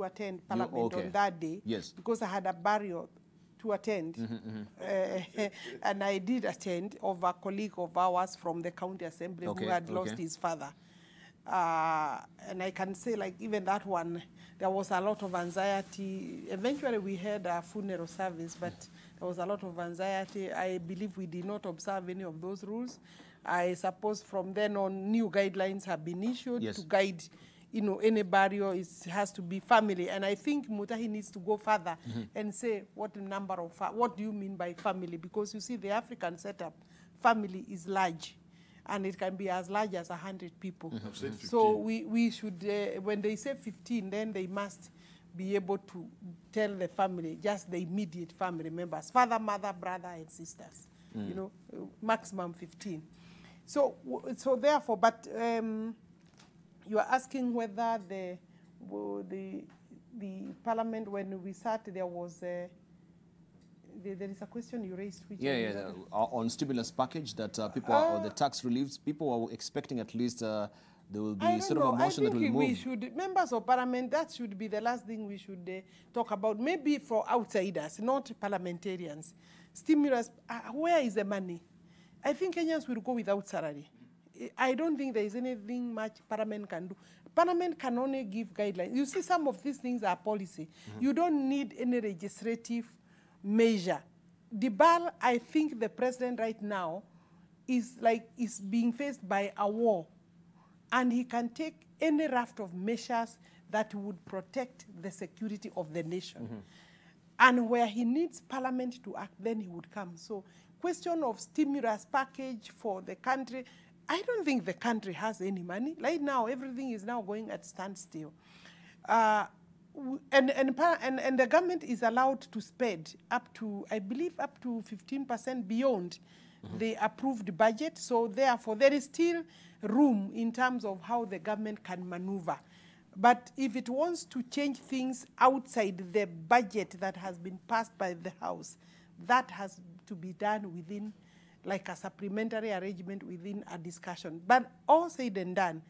to attend Parliament on that day because I had a burial to attend. And I did attend of a colleague of ours from the county assembly who had lost his father. And I can say, like, even that one, there was a lot of anxiety. Eventually, we had a funeral service, but there was a lot of anxiety. I believe we did not observe any of those rules. I suppose from then on, new guidelines have been issued to guide, you know, any burial. It has to be family. And I think Mutahi needs to go further and say what number of, what do you mean by family? Because you see, the African setup, family is large. And it can be as large as 100 people. So we should, when they say 15, then they must be able to tell the family, just the immediate family members, father, mother, brother, and sisters, you know, maximum 15. So therefore, but you are asking whether the parliament, when we sat, there was there is a question you raised. Which on stimulus package that people are, or the tax reliefs, people are expecting at least there will be sort of a motion that will move. We should, members of parliament, that should be the last thing we should talk about. Maybe for outsiders, not parliamentarians. Stimulus, where is the money? I think Kenyans will go without salary. I don't think there is anything much Parliament can do. Parliament can only give guidelines. You see, some of these things are policy. You don't need any legislative measure. The bill, I think the president right now is being faced by a war, and he can take any raft of measures that would protect the security of the nation. And where he needs Parliament to act, then he would come. So question of stimulus package for the country, I don't think the country has any money. Right now, everything is now going at standstill. And the government is allowed to spend up to, I believe, up to 15% beyond the approved budget. So therefore, there is still room in terms of how the government can maneuver. But if it wants to change things outside the budget that has been passed by the House, that has to be done within, like a supplementary arrangement within a discussion. But all said and done,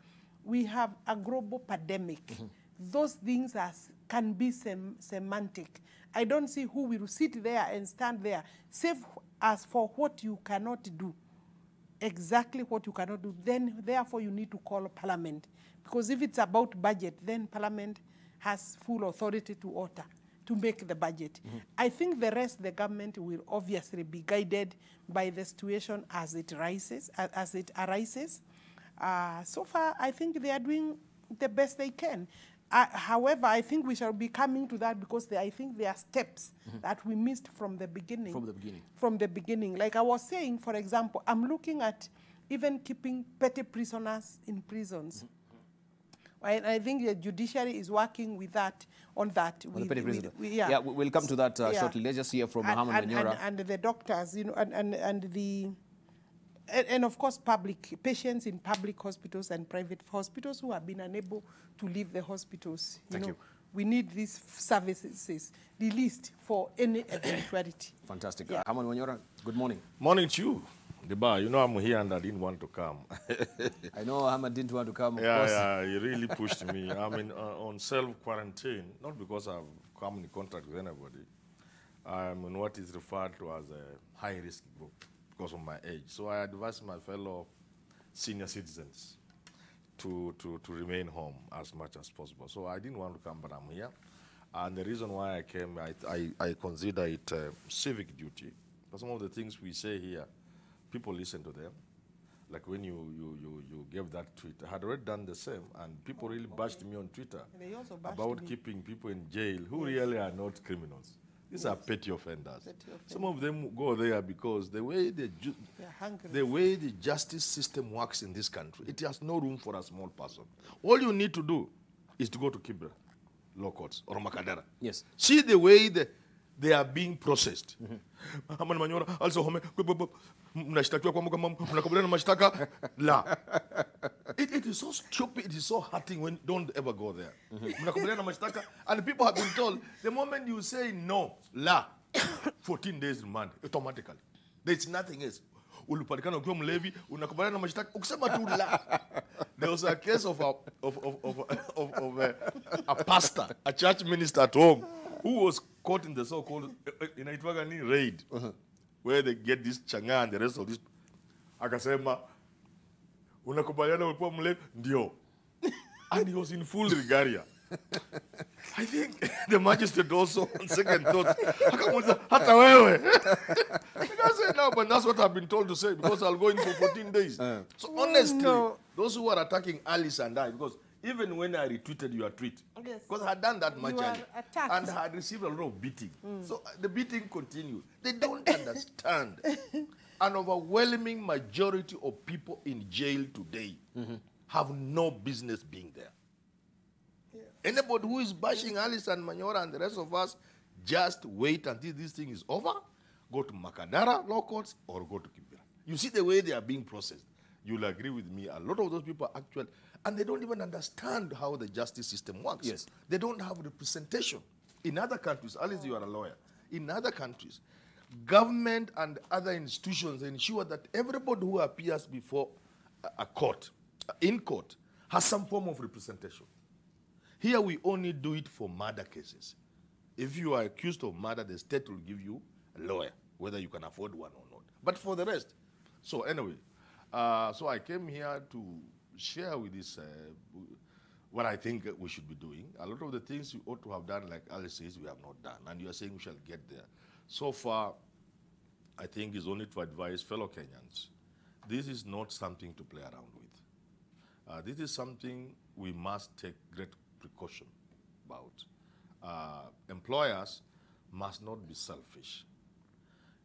we have a global pandemic. Those things can be semantic. I don't see who will sit there and stand there, save as for what you cannot do, exactly what you cannot do, then therefore you need to call Parliament. Because if it's about budget, then Parliament has full authority to order, to make the budget. I think the rest, the government will obviously be guided by the situation as it arises. So far, I think they are doing the best they can. However, I think we shall be coming to that because I think there are steps that we missed from the beginning. From the beginning. Like I was saying, for example, I'm looking at even keeping petty prisoners in prisons. I think the judiciary is working with that, on that. We'll come to that shortly. Let's just hear from Herman Manyora. And the doctors, you know, and of course, patients in public hospitals and private hospitals who have been unable to leave the hospitals. Thank you. We need these services released for any eventuality. Fantastic. Herman Manyora, good morning. Morning to you. You know I'm here and I didn't want to come. I know Herman didn't want to come, of course. Yeah, he really pushed me. I'm on self-quarantine, not because I've come in contact with anybody. I'm in what is referred to as a high-risk group because of my age. So I advise my fellow senior citizens to remain home as much as possible. So I didn't want to come, but I'm here. And the reason why I came, I consider it civic duty. For some of the things we say here, people listen to them. Like when you gave that tweet, I had already done the same, and people really bashed me on Twitter about keeping people in jail who really are not criminals. These are petty offenders. Some of them go there because the way the justice system works in this country, it has no room for a small person. All you need to do is to go to Kibra, law courts, or Makadara. Yes. See the way they are being processed. Herman Manyora also it is so stupid, it is so hurting when don't ever go there. And people have been told the moment you say no, 14 days remand automatically. There's nothing else. ulipatikana ukiwa mlevi, unakubaliana na mashtaka, ukisema tu la. There was a case of a pastor, a church minister at home, who was caught in the so-called raid, where they get this changa and the rest of this. Akasema, unakubaliana ulikuwa mlevi? Ndio. And he was in full regalia. I think the magistrate also, on second thought, hata wewe. I said, no, but that's what I've been told to say, because I'll go in for 14 days. So honestly, those who are attacking Alice and I, because even when I retweeted your tweet, because I had done that much and I had received a lot of beating. So the beating continued. They don't understand. An overwhelming majority of people in jail today have no business being there. Anybody who is bashing Alice and Manyora and the rest of us, just wait until this thing is over, go to Makadara law courts or go to Kibera. You see the way they are being processed. You'll agree with me. A lot of those people are actually, and they don't even understand how the justice system works. Yes. They don't have representation. In other countries, Alice, you are a lawyer. In other countries, government and other institutions ensure that everybody who appears before a court, in court, has some form of representation. Here we only do it for murder cases. If you are accused of murder, the state will give you a lawyer, whether you can afford one or not. But for the rest, so anyway, so I came here to share with this what I think we should be doing. A lot of the things we ought to have done, like Alice says, we have not done. And you are saying we shall get there. So far, I think it's only to advise fellow Kenyans. This is not something to play around with. This is something we must take great precaution about. Employers must not be selfish.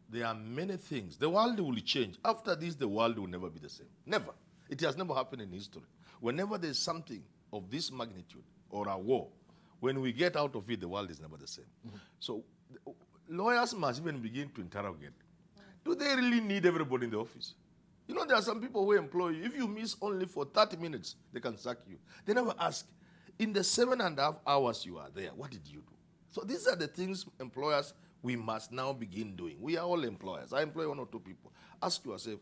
There are many things. The world will change. After this, the world will never be the same. Never. It has never happened in history. Whenever there's something of this magnitude or a war, when we get out of it, the world is never the same. So lawyers must even begin to interrogate. Do they really need everybody in the office? You know, there are some people who employ you. If you miss only for 30 minutes, they can sack you. They never ask, in the 7.5 hours you are there, what did you do? So these are the things employers we must now begin doing. We are all employers. I employ 1 or 2 people. Ask yourself,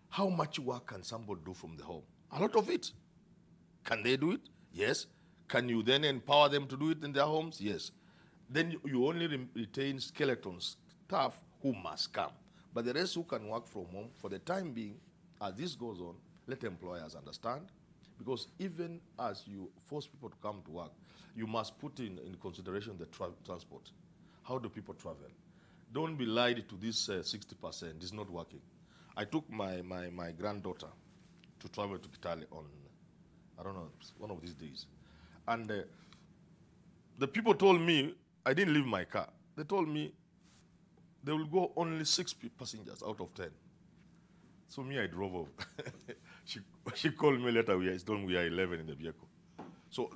how much work can somebody do from the home? A lot of it. Can they do it? Yes. Can you then empower them to do it in their homes? Yes. Then you only retain skeletons, staff who must come. But the rest who can work from home, for the time being, as this goes on, let employers understand. Because even as you force people to come to work, you must put in consideration the transport. How do people travel? Don't be lied to this 60%. It's not working. I took my granddaughter to travel to Kitale on, I don't know, one of these days. And the people told me, I didn't leave my car. They told me they will go only 6 passengers out of 10. So me, I drove off. She called me later. She told me we are 11 in the vehicle. So